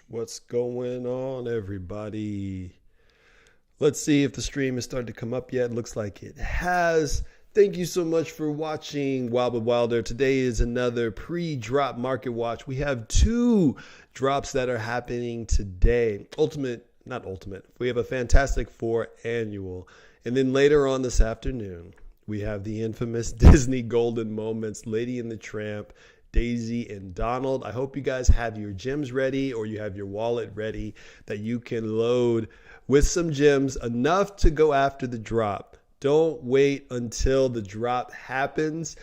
What's going on, everybody? Let's see if the stream has started to come up yet. Looks like it has. Thank you so much for watching Wild but Wilder. Today is another pre-drop market watch. We have two drops that are happening today. Not ultimate. We have a Fantastic Four annual. And then later on this afternoon, we have the infamous Disney Golden Moments, Lady and the Tramp, Daisy and Donald. I hope you guys have your gems ready or you have your wallet ready that you can load with some gems, enough to go after the drop. Don't wait until the drop happens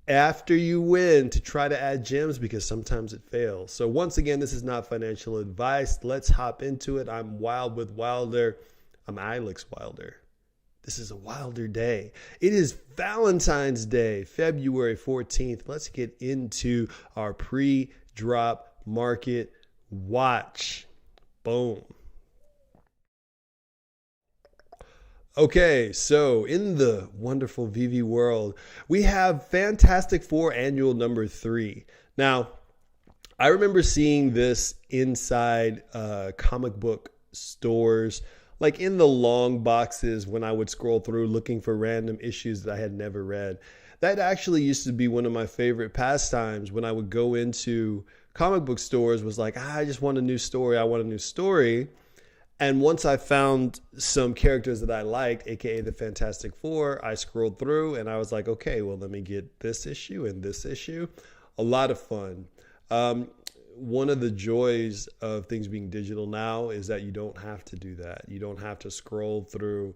after you win to try to add gems, because sometimes it fails. So once again, this is not financial advice. Let's hop into it. I'm Wild with Wilder. I'm Alex Wilder. This is a wilder day. It is Valentine's Day, February 14th. Let's get into our pre-drop market watch. Boom. Okay, so in the wonderful Veve world, we have Fantastic Four Annual number 3. Now, I remember seeing this inside comic book stores, like in the long boxes when I would scroll through looking for random issues that I had never read. That actually used to be one of my favorite pastimes when I would go into comic book stores, was like, I just want a new story. I want a new story. And once I found some characters that I liked, aka the Fantastic Four, I scrolled through and I was like, okay, well, let me get this issue and this issue. A lot of fun. One of the joys of things being digital now is that you don't have to do that. You don't have to scroll through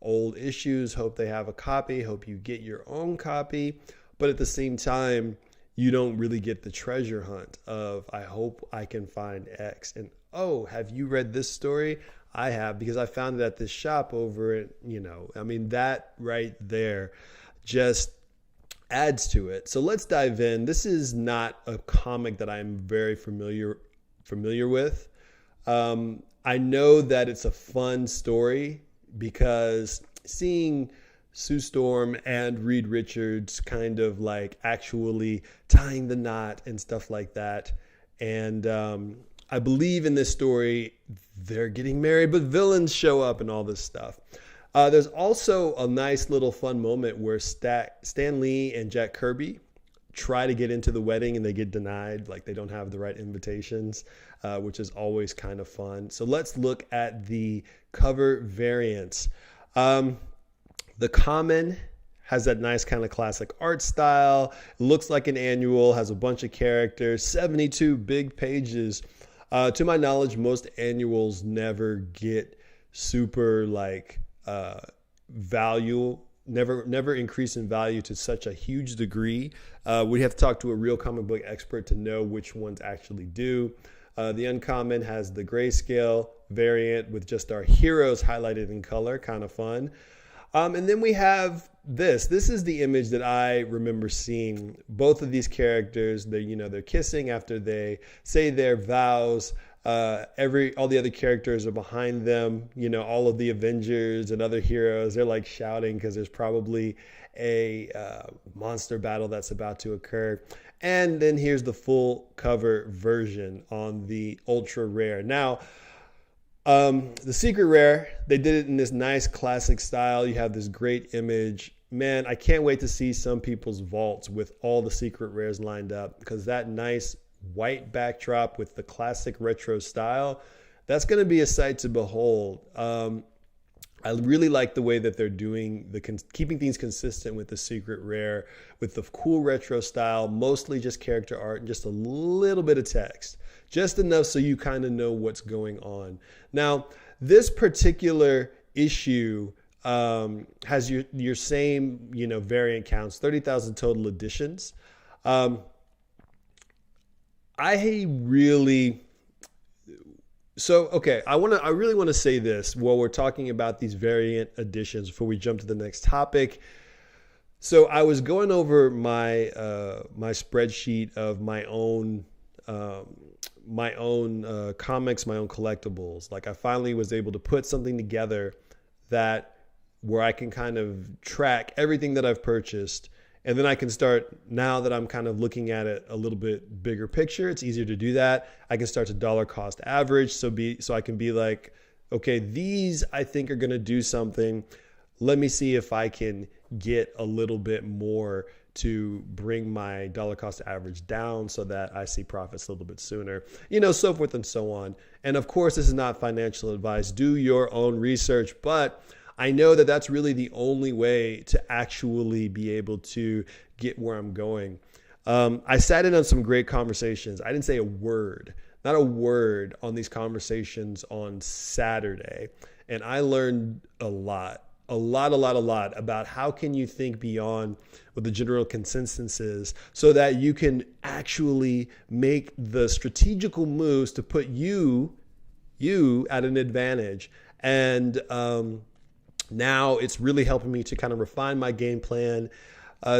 old issues, hope they have a copy, hope you get your own copy. But at the same time, you don't really get the treasure hunt of, I hope I can find X. And, oh, have you read this story? I have, because I found it at this shop over at, that right there just adds to it. So let's dive in. This is not a comic that I'm very familiar with. I know that it's a fun story because seeing Sue Storm and Reed Richards kind of like actually tying the knot and stuff like that. And I believe in this story, they're getting married, but villains show up and all this stuff. There's also a nice little fun moment where Stan Lee and Jack Kirby try to get into the wedding and they get denied, like they don't have the right invitations, which is always kind of fun. So let's look at the cover variants. The common has that nice kind of classic art style. It looks like an annual, has a bunch of characters, 72 big pages. To my knowledge, most annuals never get super value, never increase in value to such a huge degree. We have to talk to a real comic book expert to know which ones actually do. The uncommon has the grayscale variant with just our heroes highlighted in color, kind of fun. And then we have this. This is the image that I remember seeing. Both of these characters, they're kissing after they say their vows. All the other characters are behind them. All of the Avengers and other heroes, they're like shouting because there's probably a monster battle that's about to occur. And then here's the full cover version on the ultra rare. Now, the secret rare, they did it in this nice classic style. You have this great image. Man, I can't wait to see some people's vaults with all the secret rares lined up, because that nice white backdrop with the classic retro style, that's going to be a sight to behold. I really like the way that they're doing keeping things consistent with the secret rare, with the cool retro style, mostly just character art and just a little bit of text, just enough so you kind of know what's going on. Now, this particular issue has your same variant counts, 30,000 total editions. I really want to say this while we're talking about these variant editions before we jump to the next topic. So I was going over my my spreadsheet of my own comics, my own collectibles. Like, I finally was able to put something together where I can kind of track everything that I've purchased And then I can start, now that I'm kind of looking at it a little bit bigger picture, it's easier to do that. I can start to dollar cost average. So I can be like, okay, these I think are going to do something. Let me see if I can get a little bit more to bring my dollar cost average down so that I see profits a little bit sooner, so forth and so on. And of course, this is not financial advice. Do your own research, but I know that that's really the only way to actually be able to get where I'm going. I sat in on some great conversations. I didn't say not a word on these conversations on Saturday. And I learned a lot about how can you think beyond what the general consensus is so that you can actually make the strategical moves to put you at an advantage. And now it's really helping me to kind of refine my game plan,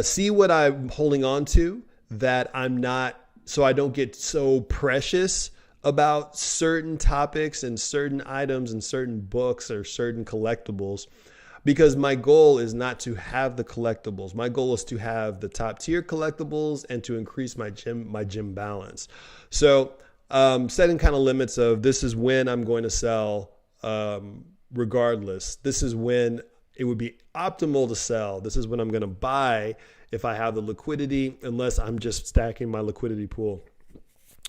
see what I'm holding on to that I'm not, so I don't get so precious about certain topics and certain items and certain books or certain collectibles. Because my goal is not to have the collectibles. My goal is to have the top tier collectibles and to increase my gym balance. So setting kind of limits of this is when I'm going to sell regardless. This is when it would be optimal to sell. This is when I'm going to buy if I have the liquidity, unless I'm just stacking my liquidity pool.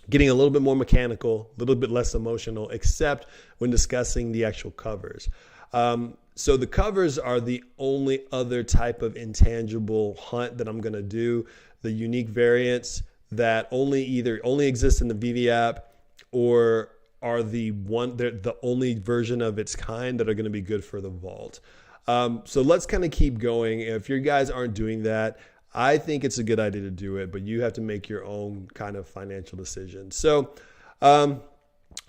Getting a little bit more mechanical, a little bit less emotional, except when discussing the actual covers. So the covers are the only other type of intangible hunt that I'm going to do. The unique variants that only exist in the Veve app or are the only version of its kind that are going to be good for the vault. So let's kind of keep going. If your guys aren't doing that, I think it's a good idea to do it, but you have to make your own kind of financial decision. So,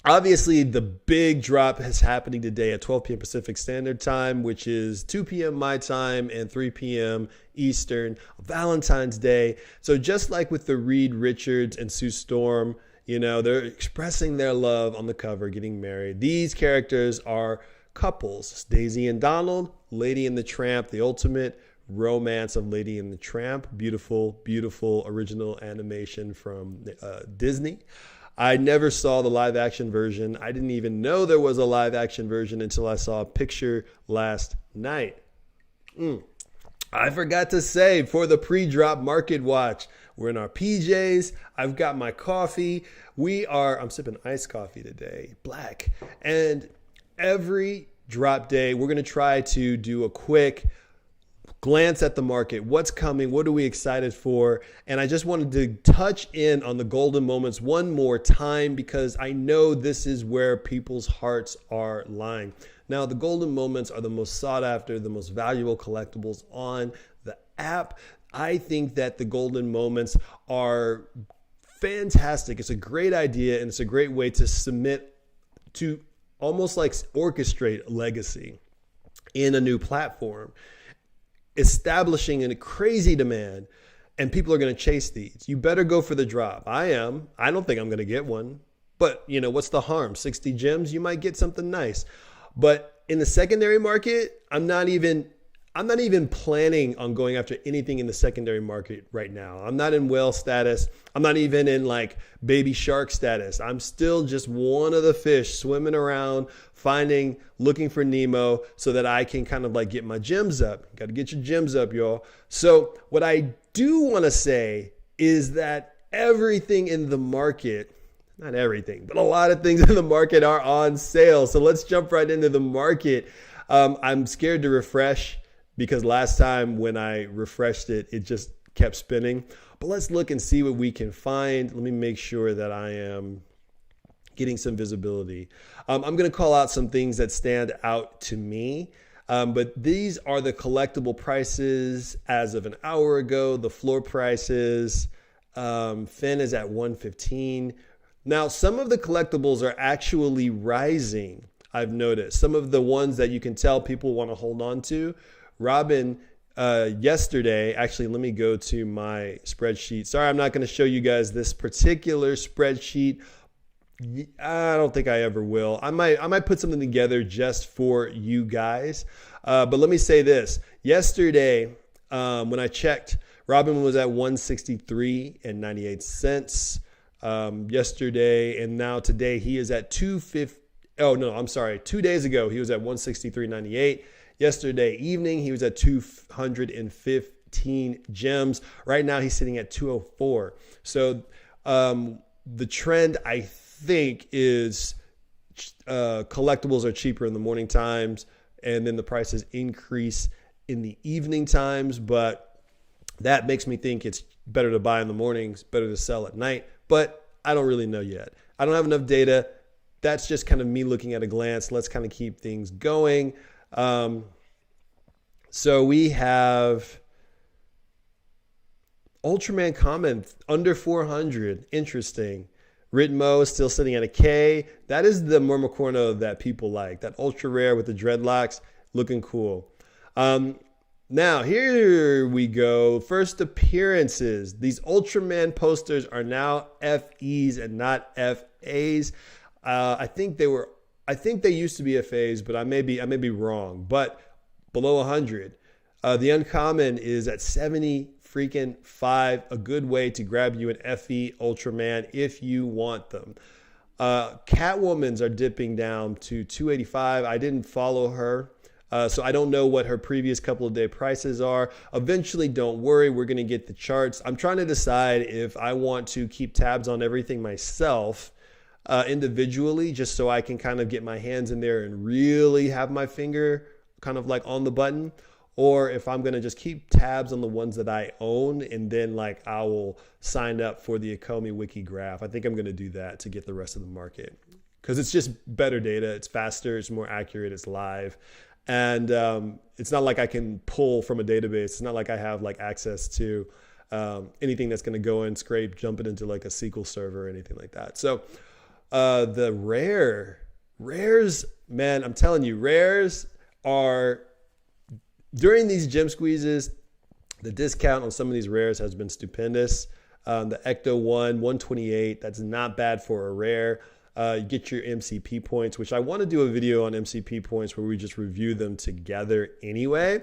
obviously, the big drop is happening today at 12 p.m. Pacific Standard Time, which is 2 p.m. my time and 3 p.m. Eastern, Valentine's Day. So just like with the Reed Richards and Sue Storm, they're expressing their love on the cover, getting married. These characters are couples, Daisy and Donald, Lady and the Tramp, the ultimate romance of Lady and the Tramp. Beautiful, beautiful original animation from Disney. I never saw the live action version. I didn't even know there was a live action version until I saw a picture last night. I forgot to say, for the pre-drop market watch, we're in our PJs. I've got my coffee. I'm sipping iced coffee today, black. And every drop day, we're going to try to do a quick glance at the market. What's coming? What are we excited for? And I just wanted to touch in on the golden moments one more time because I know this is where people's hearts are lying. Now, the golden moments are the most sought after, the most valuable collectibles on the app. I think that the golden moments are fantastic. It's a great idea and it's a great way to submit to almost like orchestrate legacy in a new platform, establishing a crazy demand, and people are going to chase these. You better go for the drop. I don't think I'm going to get one, but what's the harm? 60 gems, you might get something nice. But in the secondary market, I'm not even planning on going after anything in the secondary market right now. I'm not in whale status. I'm not even in like baby shark status. I'm still just one of the fish swimming around, looking for Nemo so that I can kind of like get my gems up. Got to get your gems up, y'all. So what I do want to say is that everything in the market, not everything, but a lot of things in the market are on sale. So let's jump right into the market. I'm scared to refresh because last time when I refreshed it, it just kept spinning. But let's look and see what we can find. Let me make sure that I am getting some visibility. I'm going to call out some things that stand out to me. But these are the collectible prices as of an hour ago. The floor prices, Finn is at 115. Now, some of the collectibles are actually rising. I've noticed some of the ones that you can tell people want to hold on to. Robin, yesterday, actually, let me go to my spreadsheet. Sorry, I'm not going to show you guys this particular spreadsheet. I don't think I ever will. I might put something together just for you guys. But let me say this. Yesterday, when I checked, Robin was at 163.98 yesterday, and now today he is at 250. Oh no, I'm sorry. 2 days ago he was at 163.98. Yesterday evening he was at 215 gems. Right now he's sitting at 204. So the trend, I think, is collectibles are cheaper in the morning times, and then the prices increase in the evening times. But that makes me think it's better to buy in the mornings, better to sell at night. But I don't really know yet. I don't have enough data. That's just kind of me looking at a glance. Let's kind of keep things going. So we have Ultraman Common under 400. Interesting. Ritmo is still sitting at a K. That is the Murmacorno that people like. That ultra rare with the dreadlocks, looking cool. Now, here we go. First appearances. These Ultraman posters are now FEs and not FAs. I think they used to be FAs, but I may be wrong. But below 100. The uncommon is at 70 freaking 5, a good way to grab you an FE Ultraman if you want them. Catwoman's are dipping down to 285. I didn't follow her, so I don't know what her previous couple of day prices are. Eventually, don't worry, we're going to get the charts. I'm trying to decide if I want to keep tabs on everything myself individually, just so I can kind of get my hands in there and really have my finger kind of like on the button, or if I'm going to just keep tabs on the ones that I own, and then like I will sign up for the Omi Wiki graph. I think I'm going to do that to get the rest of the market, because it's just better data. It's faster. It's more accurate. It's live. And it's not like I can pull from a database. It's not like I have like access to anything that's going to go and scrape, jump it into like a SQL server or anything like that. So the rares, man, I'm telling you, rares are, during these gem squeezes, the discount on some of these rares has been stupendous. The Ecto 128, that's not bad for a rare. You get your MCP points, which I want to do a video on MCP points where we just review them together anyway,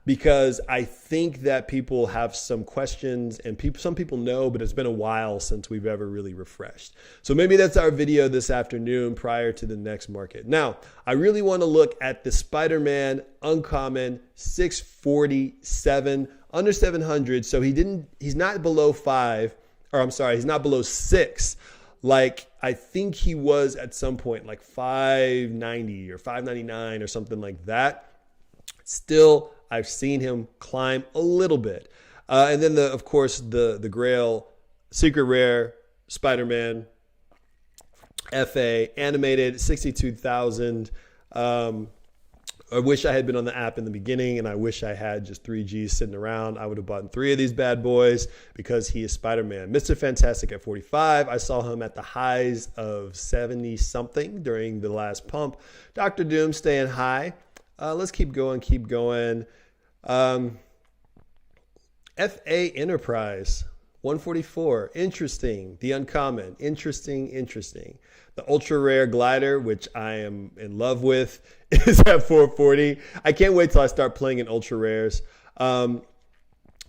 because I think that people have some questions, and some people know, but it's been a while since we've ever really refreshed. So maybe that's our video this afternoon prior to the next market. Now, I really want to look at the Spider-Man Uncommon 647, under 700. So he's not below 5, or I'm sorry, he's not below 6. Like I think he was at some point like 590 or 599 or something like that. Still, I've seen him climb a little bit. And then, of course, the Grail Secret Rare Spider-Man FA animated 62,000. I wish I had been on the app in the beginning, and I wish I had just 3Gs sitting around. I would have bought 3 of these bad boys because he is Spider-Man. Mr. Fantastic at 45. I saw him at the highs of 70-something during the last pump. Dr. Doom staying high. Let's keep going. FA Enterprise 144. Interesting. The Uncommon. Interesting. The Ultra Rare Glider, which I am in love with, is at 440. I can't wait till I start playing in Ultra Rares. So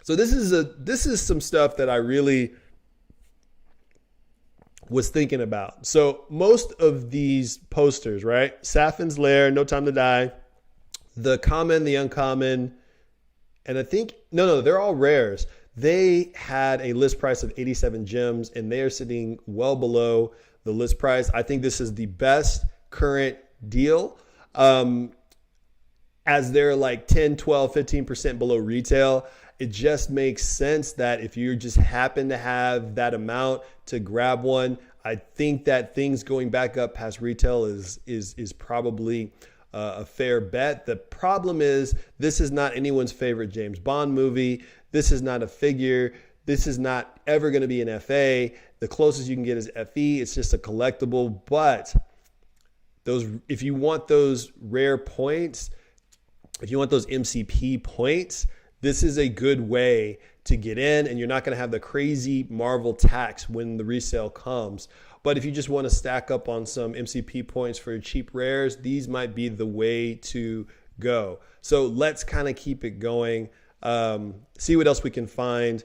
this is some stuff that I really was thinking about. So most of these posters, right? Saffin's Lair, No Time to Die, the Common, the Uncommon, and I think, no, they're all rares. They had a list price of 87 gems, and they are sitting well below the list price. I think this is the best current deal, as they're like 10, 12, 15% below retail. It just makes sense that if you just happen to have that amount to grab one, I think that things going back up past retail is probably a fair bet. The problem is this is not anyone's favorite James Bond movie. This is not a figure. This is not ever going to be an FA. The closest you can get is FE. It's just a collectible. But if you want those rare points, if you want those MCP points, this is a good way to get in, and you're not going to have the crazy Marvel tax when the resale comes. But if you just want to stack up on some MCP points for cheap rares, these might be the way to go. So let's kind of keep it going. See what else we can find.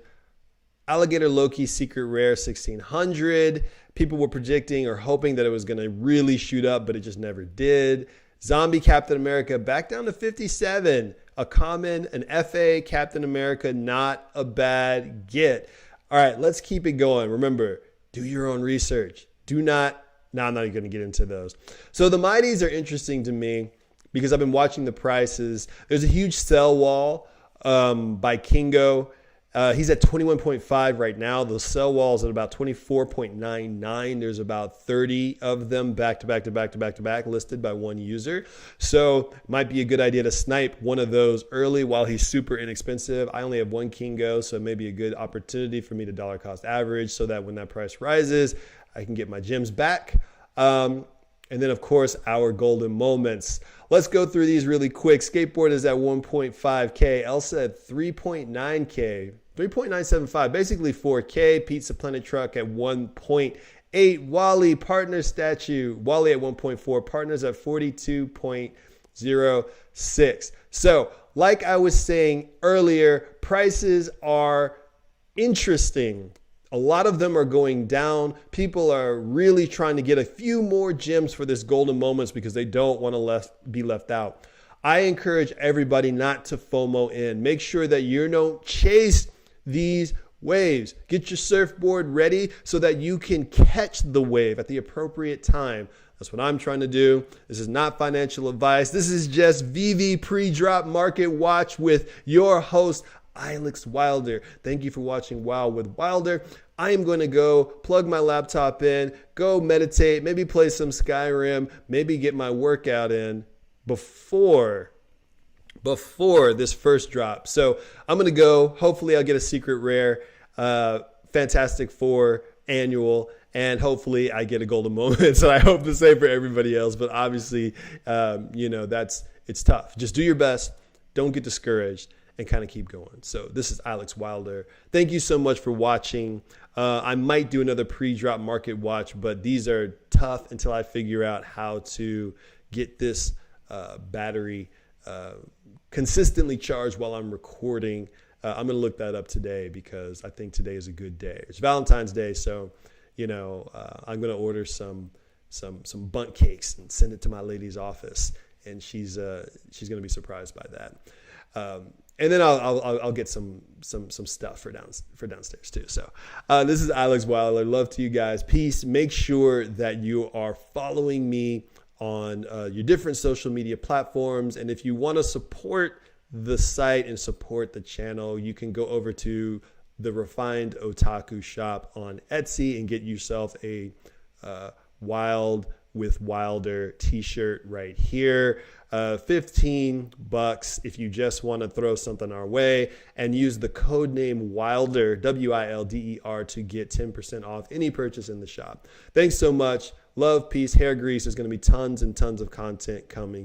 Alligator Loki Secret Rare 1600. People were predicting or hoping that it was going to really shoot up, but it just never did. Zombie Captain America back down to 57. A common, an FA Captain America, not a bad get. All right, let's keep it going. Remember, do your own research. I'm not going to get into those. So the Mighties are interesting to me because I've been watching the prices. There's a huge sell wall by Kingo. He's at 21.5 right now. The sell wall is at about 24.99. There's about 30 of them back to back listed by one user. So might be a good idea to snipe one of those early while he's super inexpensive. I only have one Kingo, so it may be a good opportunity for me to dollar cost average so that when that price rises, I can get my gems back. And then, of course, our golden moments. Let's go through these really quick. Skateboard is at 1.5K. Elsa at 3.9K. 3.975, basically 4K. Pizza Planet Truck at 1.8. Wally, partner statue. Wally at 1.4. Partners at 42.06. So, like I was saying earlier, prices are interesting. A lot of them are going down. People are really trying to get a few more gems for this golden moments because they don't want to be left out. I encourage everybody not to FOMO in. Make sure that you don't chase these waves. Get your surfboard ready so that you can catch the wave at the appropriate time. That's what I'm trying to do. This is not financial advice. This is just Veve pre-drop market watch with your host, Alex Wilder. Thank you for watching Wow with Wilder. I am going to go plug my laptop in, go meditate, maybe play some Skyrim, maybe get my workout in before this first drop. So I'm going to go. Hopefully I'll get a secret rare, Fantastic Four annual, and hopefully I get a golden moment. So I hope the same for everybody else. But obviously, it's tough. Just do your best. Don't get discouraged. And kind of keep going. So this is Alex Wilder. Thank you so much for watching. I might do another pre-drop market watch, but these are tough until I figure out how to get this battery consistently charged while I'm recording. I'm going to look that up today because I think today is a good day. It's Valentine's Day, so I'm going to order some bundt cakes and send it to my lady's office, and she's going to be surprised by that. And then I'll get some stuff for downstairs too. So this is Alex Wilder. Love to you guys. Peace. Make sure that you are following me on your different social media platforms. And if you want to support the site and support the channel, you can go over to the Refined Otaku shop on Etsy and get yourself a Wild with Wilder t-shirt right here. $15 if you just want to throw something our way, and use the code name Wilder, WILDER, to get 10% off any purchase in the shop. Thanks so much. Love, peace, hair grease. There's going to be tons and tons of content coming